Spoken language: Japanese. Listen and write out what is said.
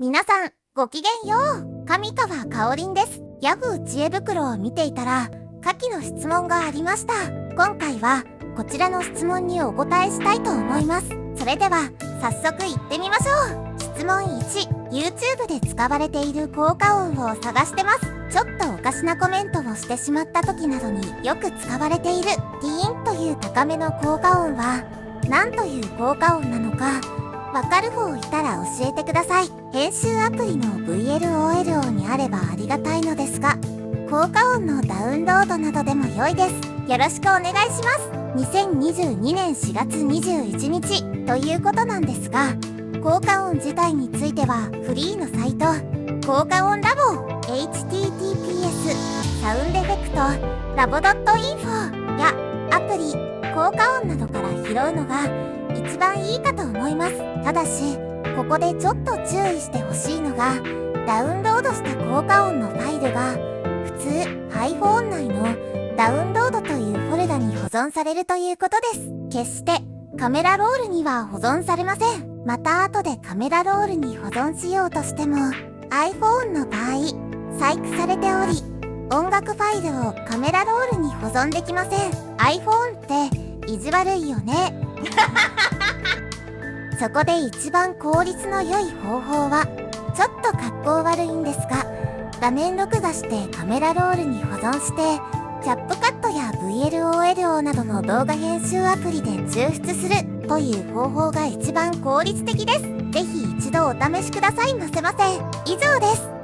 皆さん、ごきげんよう。上川かおりんです。ヤフー知恵袋を見ていたら、下記の質問がありました。今回は、こちらの質問にお答えしたいと思います。それでは、早速いってみましょう。質問1、YouTube で使われている効果音を探してます。ちょっとおかしなコメントをしてしまった時などによく使われているティーンという高めの効果音は、何という効果音なのか、わかる方いたら教えてください。編集アプリの VLOL にあればありがたいのですが、効果音のダウンロードなどでも良いです。よろしくお願いします。2022年4月21日ということなんですが、効果音自体についてはフリーのサイト、効果音ラボ https サウンドエフェクトラボ .info やアプリ、効果音などから拾うのが一番いいかと思います。ただし、ここでちょっと注意してほしいのが、ダウンロードした効果音のファイルが、普通 iPhone 内のダウンロードというフォルダに保存されるということです。決してカメラロールには保存されません。また後でカメラロールに保存しようとしても、iPhone の場合、細工されており、音楽ファイルをカメラロールに保存できません。iPhone って意地悪いよね。そこで一番効率の良い方法は、ちょっと格好悪いんですが、画面録画してカメラロールに保存して、キャップカットや VLOL などの動画編集アプリで抽出するという方法が一番効率的です。ぜひ一度お試しくださいませませ。以上です。